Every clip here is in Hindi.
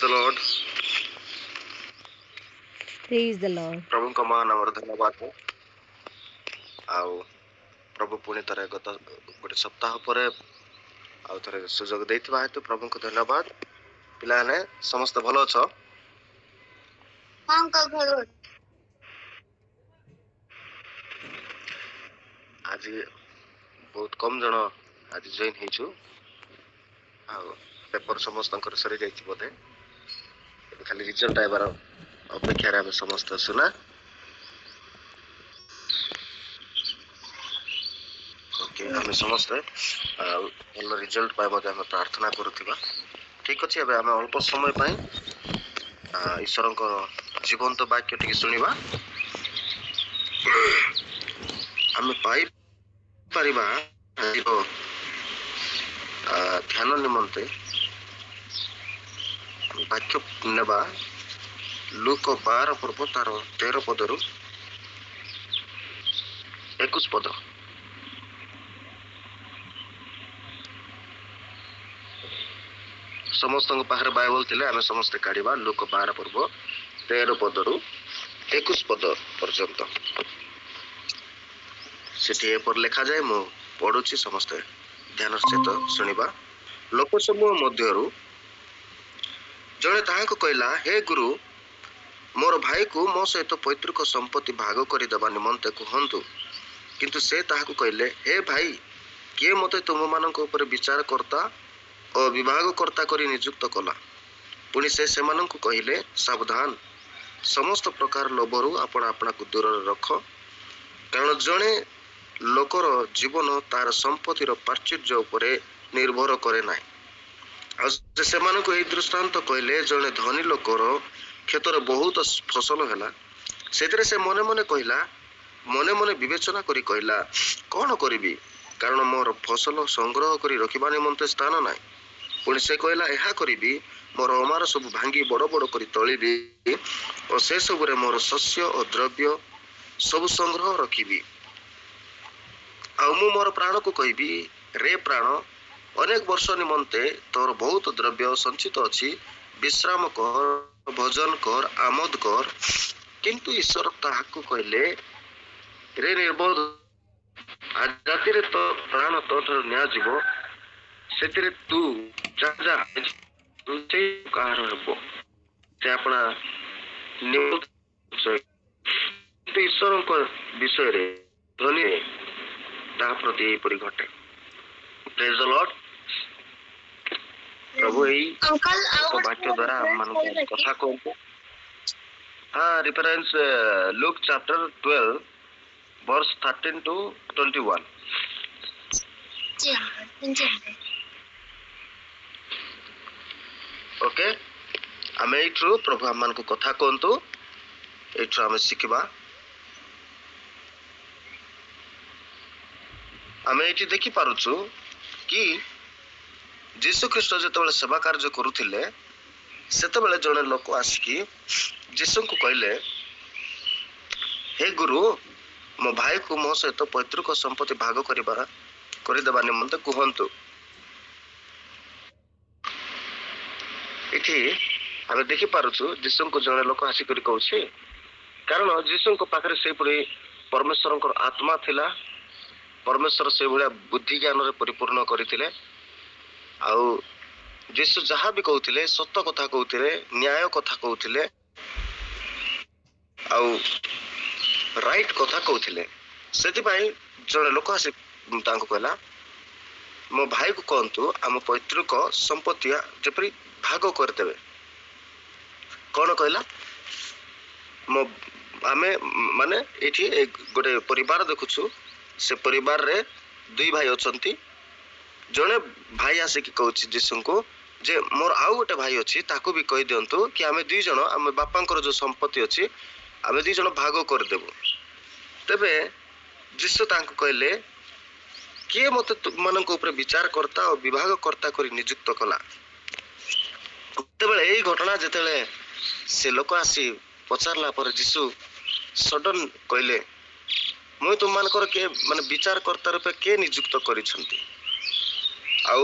the Lord. Praise the Lord. प्रभु का महानाम धन्यवाद हो आउ प्रभु पुणी थरे गत गोटे सप्ताह पर आउ थरे सुजोग देथिबा हेतु प्रभु को धन्यवाद। पिला ने समस्त भलो छ हां का घर आज बहुत कम जन आज जॉइन हेछु आउ पेपर समस्त सरी जाइछि बोधे खाली रिजल्ट आइबार अपेक्षा रे समस्त सुना ओके हम समस्त भल रिजल्ट पाइ मध्ये हम प्रार्थना करूथिबा। ठीक अछि एबे हम अल्प समय पाइ ईश्वर को जीवंत वाक्य टिके सुनिबा हम पाइ परिबा ध्यान निमंते वाक्य नेबा लूक 12 पर्व तार 13 पदरु 21 पद। समस्त पाखरे बाइबल थिले आमे समस्त काढिबा लूक 12 पर्व 13 पदरु 21 पद पर्यंत सेठी पर लिखा जाए मु पढुछि समस्त ध्यान सहित सुनिबा। लोक समूह मध्यरु जणे ताहाको कहला हे गुरु मोर भाई को मो सहित पैतृक संपत्ति भाग करि दबा निमंते कहंतु किंतु से ताहाको कहले हे भाई किए मते तुम मानक ऊपर विचार करता और विभाग कर्ता करी नियुक्त कला। पुणी से सेमानंकु कहिले सावधान समस्त प्रकार लोभरु आपण आपना को दूर रख कारण जणे लोकर जीवन तार संपत्तिर प्राचुर्य उपरे निर्भर करे नाही। आ सेमानंकु एई दृष्टांत कहिले जणे धनी लोकर क्षेत्र बहुत फसल हैला सेतरे से मने मने कहला मने मने विवेचना करी कहला कौन करिबी कारण मोर फसल संग्रह करी रखिबा निमंते स्थान नाही। पुणी से कहला एहा करिबी मोर अमार सब भांगी बड़ बड़ करी तळिबी और से सब रे मोर शस्य और द्रव्य सब संग्रह रखिबी आ मु मोर प्राण को कहबी रे प्राण अनेक वर्ष निमंते तोर बहुत द्रव्य संचित अछि विश्राम कर भोजन कर आमोद कर किंतु ईश्वर ताहाको कहले रे निर्बोध आज राति रे तो प्राण तोठर न्या जीवो सेतिरे तू जा जा तू से कार हबो से अपना नियुक्त ईश्वर को विषय रे धनी ता प्रति परि घटे। Praise the Lord. प्रभु एई अंकल तो वाक्य द्वारा मन को कथा कहते हां reference Luke chapter 12 verse 13 to 21। जी हां जी ओके आमे एठु प्रभु हमन को कथा कहंतु एठु आमे सिखबा। आमे एठी देखि पारुछु कि यीशु ख्रीष्ट जेतेबेले सेवा कार्य करूथिले सेतेबेले जणे लोक आसिकी यीशु को कहले हे गुरु मो भाई को मो सहित पैतृक संपत्ति भाग करि देबा निमंते कहंतु। इठी हमें देखि पारुछु यीशु को जणे लोक आसी करी कहउछि कारण यीशु को पाखरे से पड़ी परमेश्वर को आत्मा थिला परमेश्वर से भलिया बुद्धि ज्ञान रे परिपूर्ण करिथिले आउ यीशु जहाँ भी कहउथिले सत्य कथा कहउथिले न्याय कथा कहउथिले आउ राइट कथा कहउथिले सेति पई जणे लोक आसी तांको कहला मो भाई को कहंतु हम पैतृक संपत्ति जेपरि भाग कर देबे कौन कहला मो आमे माने एठी एक गोटे परिवार देखुछु से परिवार रे दुई भाई अछंती जणे भाई आसे कि कहउछि यीशु को जे मोर आउ गोटे भाई अछि ताको भी कहि दियंतु कि आमे दुई जण आमे बापांकर जो संपत्ति अछि आमे दुई जण भाग कर देबो। तबे यीशु तांको कहले किए मते मानक ऊपर विचार करता और विभाग करता करी नियुक्त कला। तबे एई घटना जेतेले से लोक आसी पचारला पर यीशु सडन कहले मु तुम मानकर के माने विचार करता रूपे के नियुक्त करिसंती आउ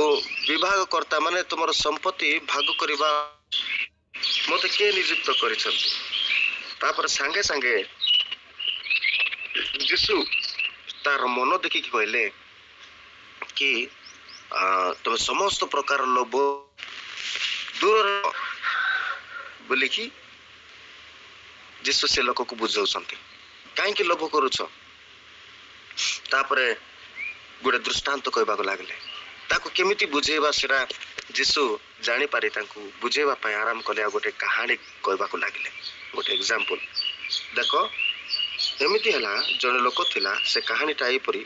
विभाग करता माने तुमर संपत्ति भाग करिबा मते के नियुक्त करिसंती तापर संगे संगे यीशु तार मन देखि कहले कि तुम समस्त प्रकार लोभ दूर बोली कि यीशु से लोक को बुझाउछंती काहे लोभ करूछ तापरे गोटे दृष्टांत कहबाक लागले ताको केमिति बुझेबा सेरा यीशु जानी पारे तांको बुझेबा पय आराम कले गोटे कहानी कहबाक लागले गोटे एग्जांपल देखो एमिति हला जने लोक थिला से कहानी टाई परी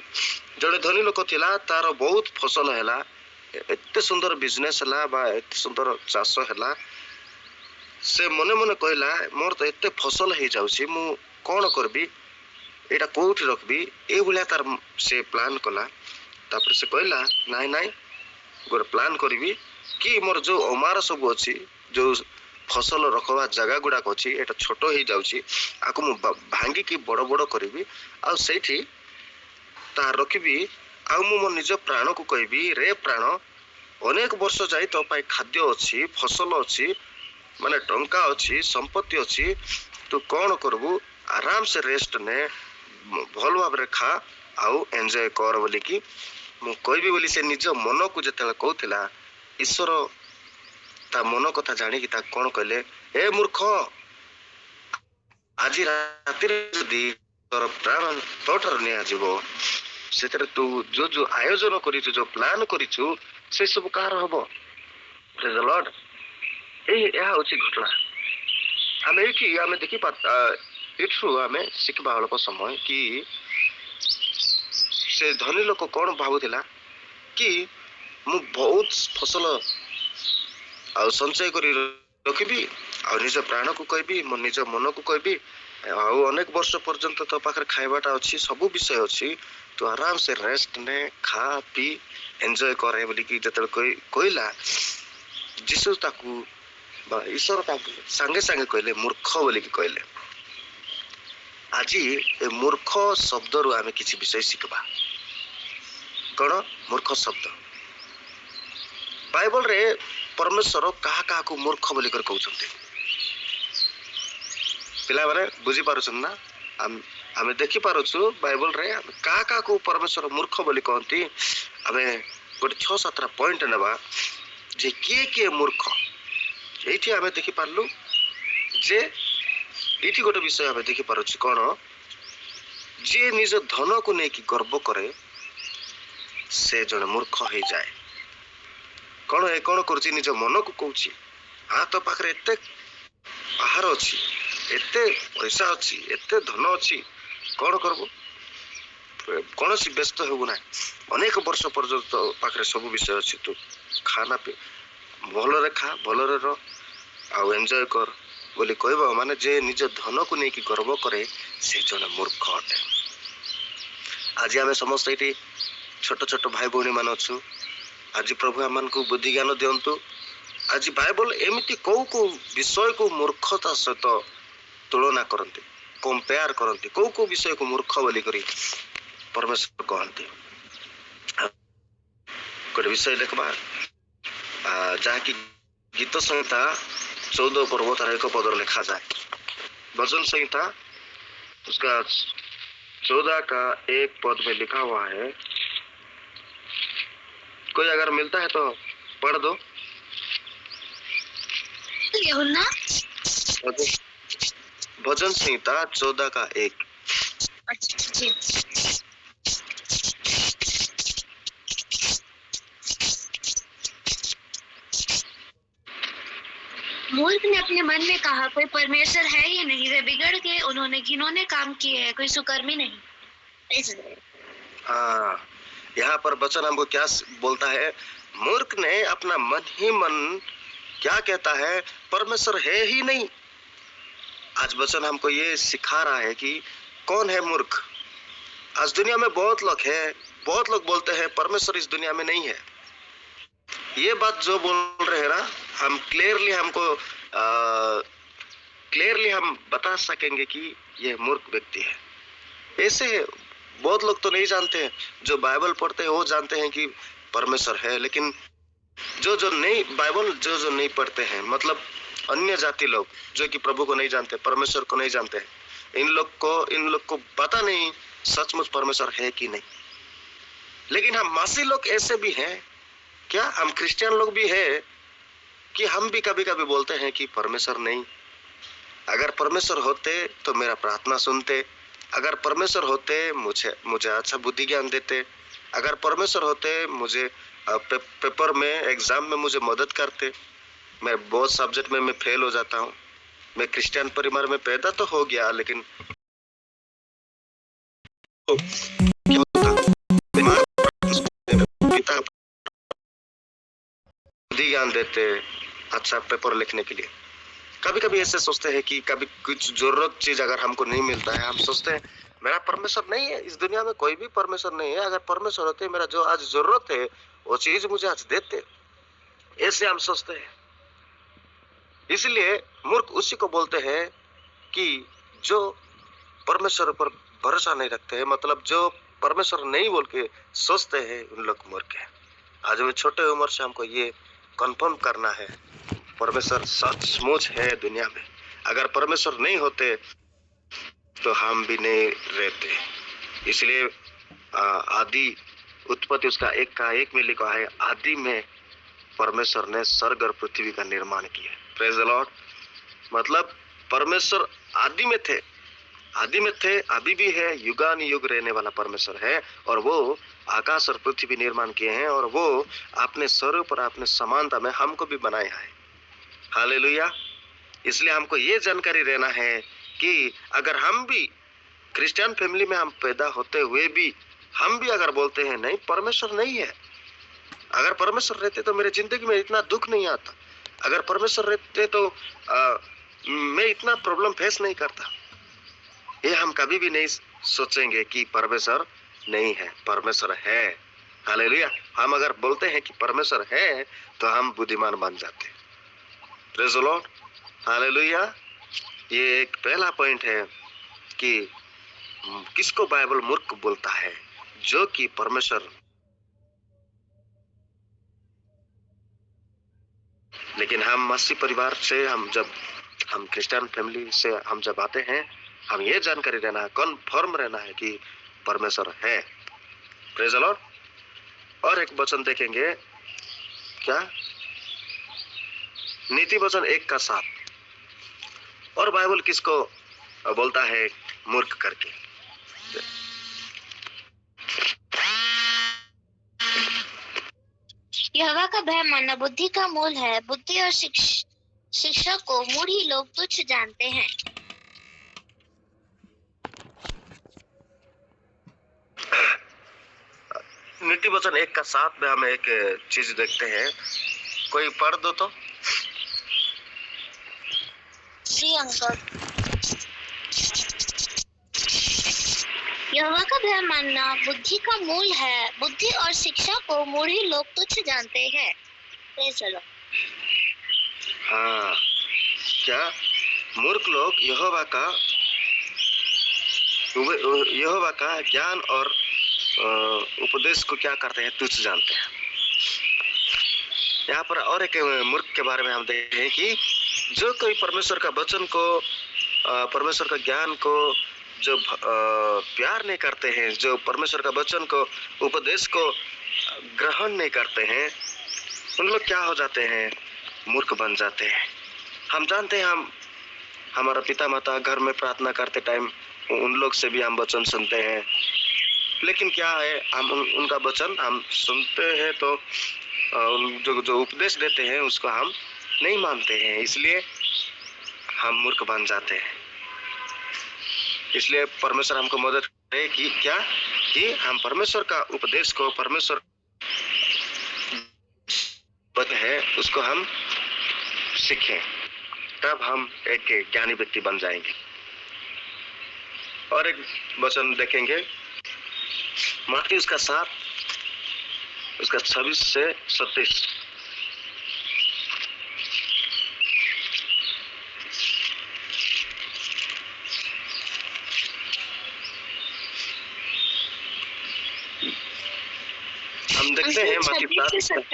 जने धनी लोक थिला तार बहुत फसल हला एते सुंदर बिजनेस हला बा एते सुंदर चाष हला से मने मने कहला मोर तो एते फसल हे जाउची मु कोन करबी एटा कोठी रखबी ए भलिया तार से प्लान कला तापर से कहला नाइ नाइ गोर प्लान करबी कि मोर जो अमार सब अछि जो फसल रखवा जगह गुडा अछि एटा छोटो हे जाउची आको मु भांगी की बड़ बड़ करबी आ सेठी ता रखबी आ मु मोर निज प्राण को कहबी रे प्राण अनेक वर्ष जाई तो पाई खाद्य अछि फसल अछि माने टंका अछि संपत्ति अछि तू कोन करबू आराम से रेस्ट ने भल भाव रे खा आउ एन्जॉय कर बोली कि मु कहबी बोली से निज मन को जते कहउथिला ईश्वर ता मन कथा जानी कि ता कोन कहले ए मूर्ख आज राति जदी तोर प्राण तोटर ने आजिबो सेतरे तू जो जो आयोजन करिछु जो प्लान करिछु से सब कार हबो प्रेज द लॉर्ड ए होची घटना आमे कि आमे देखि पाता एठु आमे शिखबा हलको समय कि से धनी लोक कोन भाबुथिला कि मु बहुत फसल आ संचय करी रखिबी आ निज प्राण को कहबी मो निज मन को कहबी आ अनेक वर्ष पर्यंत तो पाखर खाइबाटा अछि सब विषय अछि तो आराम से रेस्ट ने खा पी एन्जॉय करे बोली कि जतल कोइला जिसु ताकू बा ईश्वर ताकू संगे संगे कहले मूर्ख बोली कि कहले आज ए मूर्ख शब्द रु आमे किछि विषय शिखबा कोन मूर्ख शब्द बाइबल रे परमेश्वर कहा कहा को मूर्ख बोली कर कहउछन्ते पिला बारे बुझी पारुछन ना आमे देखि पारुछु बाइबल रे कहा कहा को परमेश्वर मूर्ख बोली कहंती आमे गोटे 6-7 पॉइंट नेबा जे के मूर्ख एठी आमे देखि पारलु जे एठी गोटे विषय आमे देखि पारुछु कोन जे निज धन को नै कि गर्व करे से जने मूर्ख हो जाए कोन ए कोन करछि निज मन को कहउछि आ तो पाखरे एते आहार अछि एते पैसा अछि एते धन अछि कोन करबो कोन सी व्यस्त होबो ना अनेक वर्ष पर्यंत पाखरे सब विषय अछि तू खाना पे भलो रे खा भलो रे रो आ एन्जॉय कर बोली कहबो माने जे निज धन को नै कि गर्व करे से जने मूर्ख अटे आज आमे समस्त एटी छोट छोट भाई भौणी मान अछु आज प्रभु आमन को बुद्धि ज्ञान दियंतु आज बाइबल एमिति को विषय को मूर्खता सहित तुलना करते कंपेयर करते को विषय को मूर्ख बोली करी परमेश्वर कहते गोटे विषय देखबा जहाँ की गीत संहिता 14 पर्व तार 1 पद लिखा जाए भजन संहिता उसका 14 का 1 पद में लिखा हुआ है कोई अगर मिलता है तो पढ़ दो यूहन्ना भजन संहिता 14 का 1 अच्छा जी मूर्ख ने अपने मन में कहा कोई परमेश्वर है ही नहीं वे बिगड़ गए उन्होंने घिनौने काम किए हैं कोई सुकर्मी नहीं हाँ यहाँ पर वचन हमको क्या बोलता है मूर्ख ने अपना मन ही मन क्या कहता है परमेश्वर है ही नहीं आज वचन हमको ये सिखा रहा है कि कौन है मूर्ख आज दुनिया में बहुत लोग है बहुत लोग बोलते हैं परमेश्वर इस दुनिया में नहीं है ये बात जो बोल रहे हैं ना हम क्लियरली हम बता सकेंगे कि ये मूर्ख व्यक्ति है ऐसे बहुत लोग तो नहीं जानते हैं जो बाइबल पढ़ते हैं वो जानते हैं कि परमेश्वर है लेकिन जो नहीं बाइबल जो नहीं पढ़ते हैं मतलब अन्य जाति लोग जो कि प्रभु को नहीं जानते, परमेश्वर को नहीं जानते, इन लोग को पता नहीं सचमुच परमेश्वर है कि नहीं। लेकिन हम मसीह लोग ऐसे भी हैं क्या, हम क्रिश्चियन लोग भी है कि हम भी कभी कभी बोलते हैं कि परमेश्वर नहीं। अगर परमेश्वर होते तो मेरा प्रार्थना सुनते, अगर परमेश्वर होते मुझे अच्छा बुद्धि ज्ञान देते, अगर परमेश्वर होते मुझे पेपर में एग्जाम में मुझे मदद करते। मैं बहुत सब्जेक्ट में मैं फेल हो जाता हूँ। मैं क्रिश्चियन परिवार में पैदा तो हो गया, लेकिन क्या होता, पिता बुद्धि ज्ञान देते अच्छा पेपर लिखने के लिए। कभी कभी ऐसे सोचते हैं कि कभी कुछ जरूरत चीज अगर हमको नहीं मिलता है, हम सोचते हैं मेरा परमेश्वर नहीं है, इस दुनिया में कोई भी परमेश्वर नहीं है, अगर परमेश्वर होते मेरा जो आज जरूरत है वो चीज मुझे आज देते। ऐसे हम सोचते हैं। इसलिए मूर्ख उसी को बोलते हैं कि जो परमेश्वर पर भरोसा नहीं रखते हैं, मतलब जो परमेश्वर नहीं बोल के सोचते हैं, उन लोग मूर्ख है। आज में छोटे उम्र से हमको ये कंफर्म करना है, परमेश्वर सचमुच है दुनिया में। अगर परमेश्वर नहीं होते तो हम भी नहीं रहते। इसलिए आदि उत्पत्ति उसका 1:1 में लिखा है, आदि में परमेश्वर ने स्वर्ग और पृथ्वी का निर्माण किया। Praise the Lord. मतलब परमेश्वर आदि में थे, अभी भी है, युगान युग रहने वाला परमेश्वर है, और वो आकाश और पृथ्वी निर्माण किए हैं, और वो अपने स्वरूप पर अपने समानता में हमको भी बनाया है। हालेलुया। इसलिए हमको ये जानकारी रहना है कि अगर हम भी क्रिश्चियन फैमिली में हम पैदा होते हुए भी हम भी अगर बोलते हैं नहीं परमेश्वर नहीं है, अगर परमेश्वर रहते तो मेरे जिंदगी में इतना दुख नहीं आता, अगर परमेश्वर रहते तो मैं इतना प्रॉब्लम फेस नहीं करता, ये हम कभी भी नहीं सोचेंगे कि परमेश्वर नहीं है, परमेश्वर है। हालेलुया। हम अगर बोलते हैं कि परमेश्वर है तो हम बुद्धिमान बन जाते। Praise the Lord. हालेलुया। ये एक पहला पॉइंट है कि किसको बाइबल मूर्ख बोलता है, जो कि परमेश्वर। लेकिन हम मसीह परिवार से हम क्रिश्चियन फैमिली से हम जब आते हैं, हम ये जानकारी रहना है, कन्फर्म रहना है कि परमेश्वर है। Praise the Lord. और एक वचन देखेंगे, क्या, नीति वचन 1:7। और बाइबल किसको बोलता है मूर्ख करके। यहोवा का भय मानना बुद्धि का मूल है। बुद्धि और शिक्षा को मूढ़ी लोग तुच्छ जानते हैं। नीति वचन 1:7 में हम एक चीज देखते हैं, कोई पढ़ दो तो। श्री अंकल, यहोवा का भय मानना बुद्धि का मूल है। बुद्धि और शिक्षा को मूढ़ी लोग तुच्छ जानते हैं। चलो। हाँ, क्या मूर्ख लोग यहोवा का ज्ञान और उपदेश को क्या करते हैं, तुच्छ जानते हैं। यहाँ पर और एक मूर्ख के बारे में हम देखते हैं कि जो कोई परमेश्वर का वचन को, परमेश्वर का ज्ञान को जो प्यार नहीं करते हैं, जो परमेश्वर का वचन को, उपदेश को ग्रहण नहीं करते हैं, उन लोग क्या हो जाते हैं, मूर्ख बन जाते हैं। हम जानते हैं, हम हमारा पिता माता घर में प्रार्थना करते टाइम उन लोग से भी हम वचन सुनते हैं, लेकिन क्या है, हम उनका वचन हम सुनते हैं तो जो उपदेश देते हैं उसको हम नहीं मानते हैं, इसलिए हम मूर्ख बन जाते हैं। इसलिए परमेश्वर हमको मदद करे कि क्या, कि हम परमेश्वर का उपदेश को, परमेश्वर है उसको हम सीखें, तब हम एक ज्ञानी व्यक्ति बन जाएंगे। और एक वचन देखेंगे, मत्ती उसका 7 उसका 26 से 27। हम देखते हैं मत्ती 7,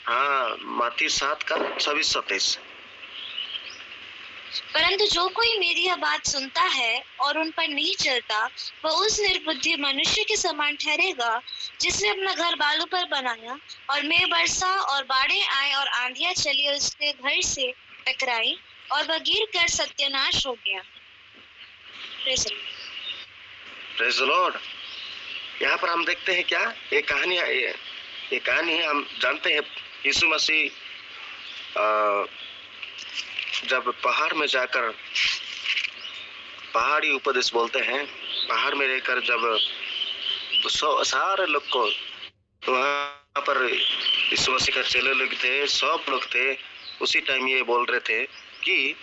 हाँ मत्ती 7 का 26-27। परंतु जो कोई मेरी यह बात सुनता है और उन पर नहीं चलता, वह उस निर्बुद्धि मनुष्य के समान ठहरेगा जिसने अपना घर बालू पर बनाया, और मेघ बरसा और बाढ़ें आए और आंधियां चली और उसके घर से टकराई, और वह गिर कर सत्यानाश हो गया। Praise the Lord. Praise the Lord. यहाँ पर हम देखते हैं क्या, ये कहानी हम जानते हैं। यीशु मसीह जब पहाड़ में जाकर पहाड़ी उपदेश बोलते हैं, पहाड़ में रहकर जब सारे लोग को, वहाँ पर यीशु मसीह का चेले लोग थे, सब लोग थे, उसी टाइम ये बोल रहे थे कि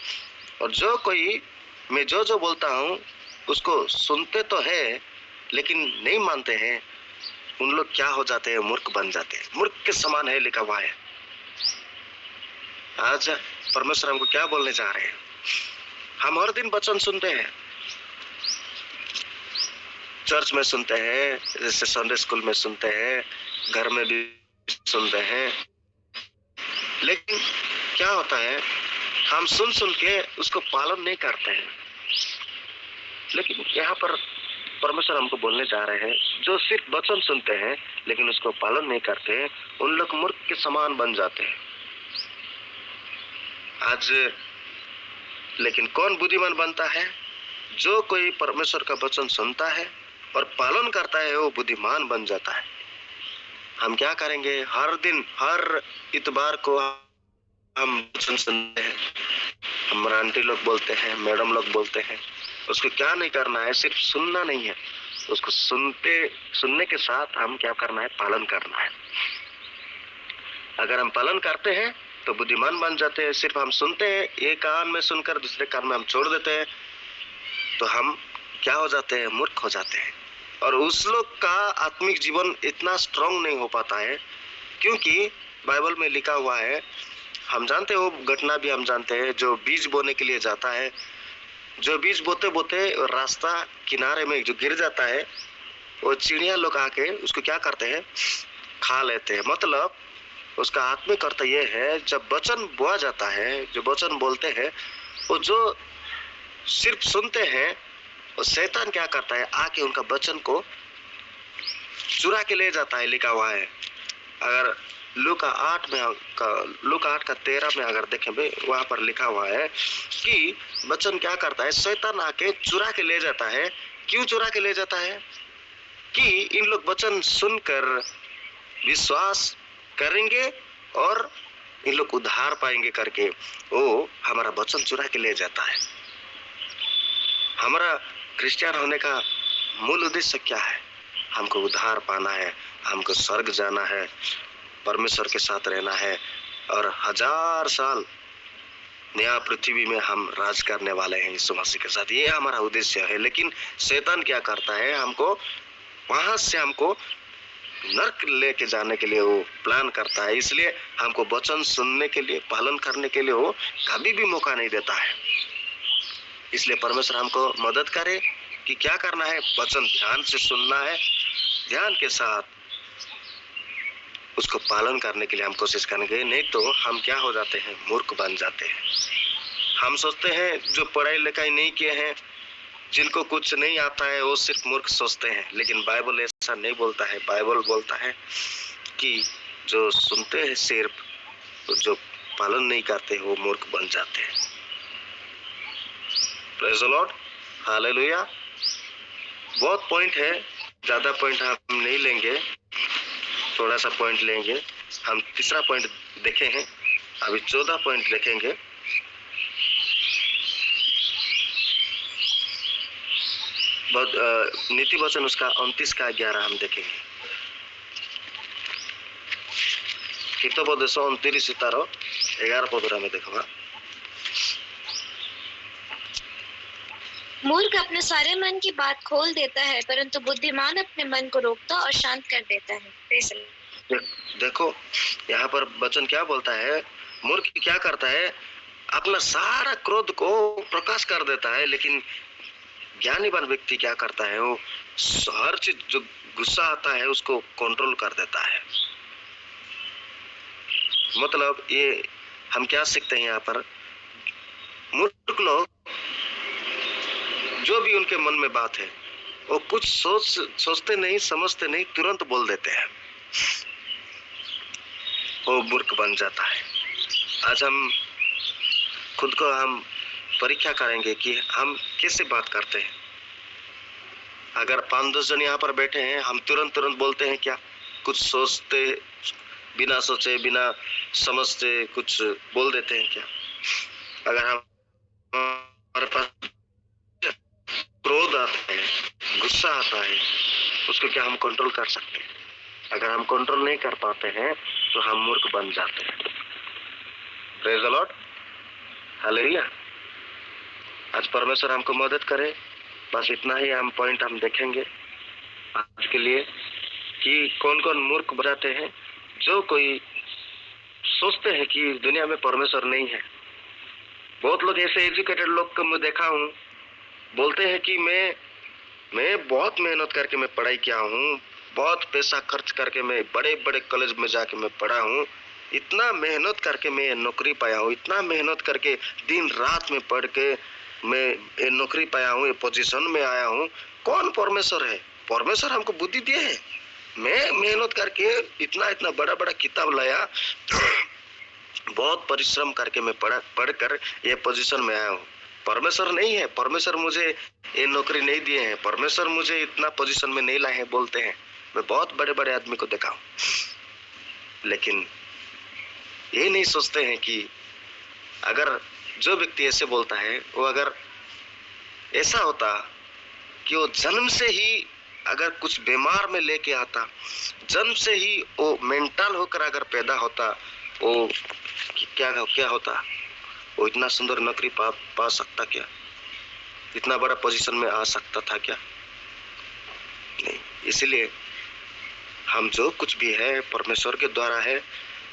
और जो कोई मैं जो बोलता हूँ उसको सुनते तो है लेकिन नहीं मानते हैं, उन लोग क्या हो जाते हैं, मूर्ख बन जाते हैं। मूर्ख के समान है लिखा हुआ है। आज परमेश्वर हमको क्या बोलने जा रहे हैं? हम हर दिन वचन सुनते हैं, चर्च में सुनते हैं, जैसे संडे स्कूल में सुनते हैं, घर में भी सुनते हैं, लेकिन क्या होता है, हम सुन के उसको पालन नहीं करते हैं। लेकिन यहाँ पर परमेश्वर हमको बोलने जा रहे हैं, जो सिर्फ वचन सुनते हैं लेकिन उसको पालन नहीं करते हैं, उन लोग मूर्ख के समान बन जाते हैं। आज लेकिन कौन बुद्धिमान बनता है? जो कोई परमेश्वर का वचन सुनता है और पालन करता है, वो बुद्धिमान बन जाता है। हम क्या करेंगे? हर दिन, हर इतवार को हम वचन सुनते हैं, हमारा आंटी लोग बोलते हैं, मैडम लोग बोलते हैं, उसको क्या नहीं करना है, सिर्फ सुनना नहीं है, उसको सुनने के साथ हम क्या करना है, पालन करना है। अगर हम पालन करते हैं तो बुद्धिमान बन जाते हैं। सिर्फ हम सुनते हैं, एक कान में सुनकर दूसरे कान में हम छोड़ देते हैं, तो हम क्या हो जाते हैं, मूर्ख हो जाते हैं। और उस लोग का आत्मिक जीवन इतना स्ट्रांग नहीं हो पाता है, क्योंकि बाइबल में लिखा हुआ है, हम जानते हो घटना भी हम जानते हैं, जो बीज बोने के लिए जाता है, जो बीज बोते बोते रास्ता किनारे में जो गिर जाता है, वो चिड़िया लोग आके उसको क्या करते हैं, खा लेते हैं। मतलब उसका आत्मिक अर्थ ये है, जब वचन बोया जाता है, जो वचन बोलते हैं, वो जो सिर्फ सुनते हैं, वो शैतान क्या करता है, आके उनका वचन को चुरा के ले जाता है। लिखा हुआ है, अगर लूका 8 का 13 में अगर देखेंगे, वहां पर लिखा हुआ है कि वचन क्या करता है, शैतान आके चुरा के ले जाता है। क्यों चुरा के ले जाता है? कि इन लोग वचन सुनकर विश्वास करेंगे और इन लोग उद्धार पाएंगे करके वो हमारा वचन चुरा के ले जाता है। हमारा क्रिश्चियन होने का मूल उद्देश्य क्या है? हमको उद्धार पाना है, हमको स्वर्ग जाना है, परमेश्वर के साथ रहना है, और 1000 साल नया पृथ्वी में हम राज करने वाले हैं यीशु मसीह के साथ। ये हमारा उद्देश्य है। लेकिन शैतान क्या करता है, हमको वहां से हमको नर्क लेके जाने के लिए वो प्लान करता है। इसलिए हमको वचन सुनने के लिए, पालन करने के लिए वो कभी भी मौका नहीं देता है। इसलिए परमेश्वर हमको मदद करे कि क्या करना है, वचन ध्यान से सुनना है, ध्यान के साथ उसको पालन करने के लिए हम कोशिश करेंगे। नहीं तो हम क्या हो जाते हैं, मूर्ख बन जाते हैं। हम सोचते हैं जो पढ़ाई लिखाई नहीं किए हैं, जिनको कुछ नहीं आता है, वो सिर्फ मूर्ख सोचते हैं। लेकिन बाइबल ऐसा नहीं बोलता है। बाइबल बोलता है कि जो सुनते हैं सिर्फ, जो पालन नहीं करते, वो मूर्ख बन जाते हैं। Praise the Lord, hallelujah. बहुत पॉइंट है, ज्यादा पॉइंट हम नहीं लेंगे, थोड़ा सा पॉइंट लेंगे। हम तीसरा पॉइंट देखे हैं, अभी 14 पॉइंट देखेंगे। नीति वचन उसका 29 का 11 हम देखेंगे। हितोपदेश 29 तार 11 पद में देखो। मूर्ख अपने सारे मन की बात खोल देता है, परंतु बुद्धिमान अपने मन को रोकता और शांत कर देता है। देखो यहाँ पर वचन क्या बोलता है, मूर्ख क्या करता है, अपना सारा क्रोध को प्रकाश कर देता है। लेकिन ज्ञानीवान व्यक्ति क्या करता है, वो हर चीज जो गुस्सा आता है उसको कंट्रोल कर देता है। मतलब ये हम क्या सीखते हैं यहाँ पर, मूर्ख लोग जो भी उनके मन में बात है वो कुछ सोचते नहीं, समझते नहीं, तुरंत बोल देते हैं, वो मूर्ख बन जाता है। आज हम खुद को हम परीक्षा करेंगे कि हम कैसे बात करते हैं। अगर 5-10 जन यहाँ पर बैठे हैं, हम तुरंत बोलते हैं क्या? कुछ सोचते बिना सोचे, बिना समझते कुछ बोल देते हैं क्या? अगर हम हमारे पास क्रोध आता है, गुस्सा आता है, उसको क्या हम कंट्रोल कर सकते हैं? अगर हम कंट्रोल नहीं कर पाते हैं तो हम मूर्ख बन जाते हैं। Praise the Lord, hallelujah. आज परमेश्वर हमको मदद करे। बस इतना ही हम पॉइंट हम देखेंगे आज के लिए कि कौन कौन मूर्ख बनाते हैं। जो कोई सोचते हैं कि दुनिया में परमेश्वर नहीं है। बहुत लोग ऐसे एजुकेटेड लोग को मैं देखा हूँ, बोलते हैं कि मैं बहुत मेहनत करके मैं पढ़ाई किया हूँ, बहुत पैसा खर्च करके मैं बड़े बड़े कॉलेज में जाके मैं पढ़ा हूँ, इतना मेहनत करके मैं नौकरी पाया हूँ, इतना मेहनत करके दिन रात में पढ़ के मैं ये नौकरी पाया हूँ, ये पोजीशन में आया हूँ। कौन परमेश्वर है? परमेश्वर हमको बुद्धि दिए है। मैं मेहनत करके इतना बड़ा बड़ा किताब लाया, बहुत परिश्रम करके मैं पढ़कर ये पोजीशन में आया हूँ। परमेश्वर नहीं है, परमेश्वर मुझे ये नौकरी नहीं दिए हैं, परमेश्वर मुझे इतना पोजीशन में नहीं लाए हैं बोलते हैं। मैं बहुत बड़े बड़े आदमी को देखा हूँ, लेकिन ये नहीं सोचते हैं कि अगर जो व्यक्ति ऐसे बोलता है, वो अगर ऐसा होता कि वो जन्म से ही अगर कुछ बीमार में लेके आता, जन्म से ही वो मेंटल होकर अगर पैदा होता, वो क्या होता? वो इतना सुंदर नौकरी पा सकता क्या? इतना बड़ा पोजीशन में आ सकता था क्या? नहीं। इसलिए हम जो कुछ भी है परमेश्वर के द्वारा है,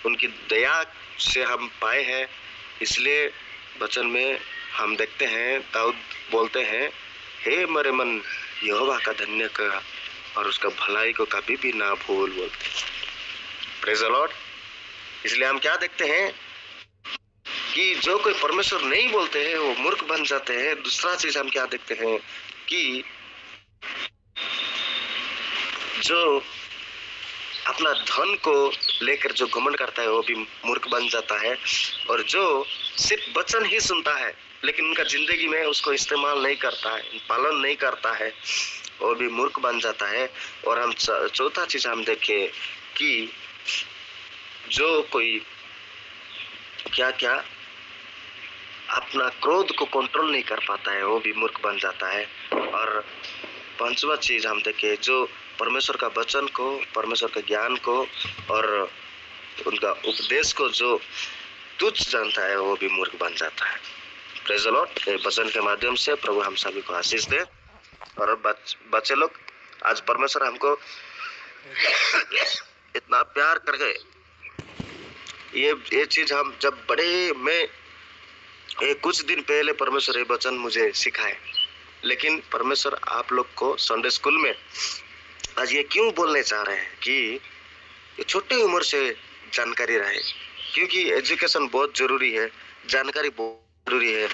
उनकी दया से हम पाए हैं। इसलिए वचन में हम देखते हैं, दाऊद बोलते हैं, हे मेरे मन यहोवा का धन्य कर और उसका भलाई को कभी भी ना भूल, बोलते हैं। Praise the Lord. इसलिए हम क्या देखते हैं कि जो कोई परमेश्वर नहीं बोलते हैं वो मूर्ख बन जाते हैं। दूसरा चीज हम क्या देखते हैं कि जो अपना धन को लेकर जो घमंड करता है वो भी मूर्ख बन जाता है। और जो सिर्फ वचन ही सुनता है लेकिन उनका जिंदगी में उसको इस्तेमाल नहीं करता है, पालन नहीं करता है, वो भी मूर्ख बन जाता है। और हम चौथा चीज हम देखें कि जो कोई क्या अपना क्रोध को कंट्रोल नहीं कर पाता है, वो भी मूर्ख बन जाता है। और पांचवा चीज हम देखें, जो परमेश्वर का वचन को, परमेश्वर के ज्ञान को और उनका उपदेश को जो तुच्छ जानता है, वो भी मूर्ख बन जाता है। Praise the Lord. वचन के माध्यम से प्रभु हम सभी को आशीष दे। और बच्चे लोग, आज परमेश्वर हमको इतना प्यार कर गए। ये चीज हम जब बड़े में कुछ दिन पहले परमेश्वर ये वचन मुझे सिखाए, लेकिन परमेश्वर आप लोग को संडे स्कूल में आज ये क्यों बोलने चाह रहे हैं कि ये छोटी उम्र से जानकारी रहे, क्योंकि एजुकेशन बहुत जरूरी है, जानकारी बहुत जरूरी है।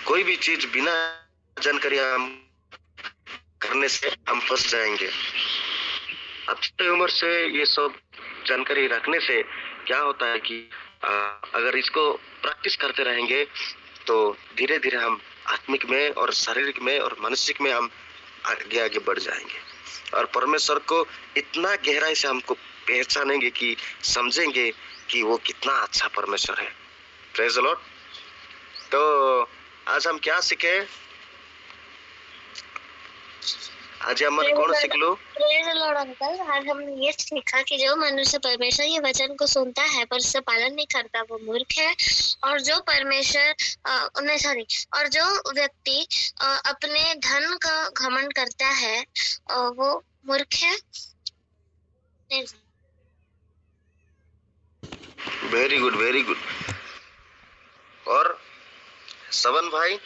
कोई भी चीज बिना जानकारी हम करने से हम फंस जाएंगे। अब छोटी उम्र से ये सब जानकारी रखने से क्या होता है कि अगर इसको प्रैक्टिस करते रहेंगे तो धीरे धीरे हम आत्मिक में और शारीरिक में और मानसिक में हम आगे बढ़ जाएंगे और परमेश्वर को इतना गहराई से हमको पहचानेंगे कि समझेंगे कि वो कितना अच्छा परमेश्वर है। Praise the lord. तो आज हम क्या सीखे? आज हम कौन सीख लो? Praise the lord uncle. आज हमने ये सीखा कि जो मनुष्य परमेश्वर के वचन को सुनता है पर उससे पालन नहीं करता वो मूर्ख है, और जो और जो व्यक्ति अपने धन का घमंड करता है वो मूर्ख है। Very good, very good. और सवन भाई,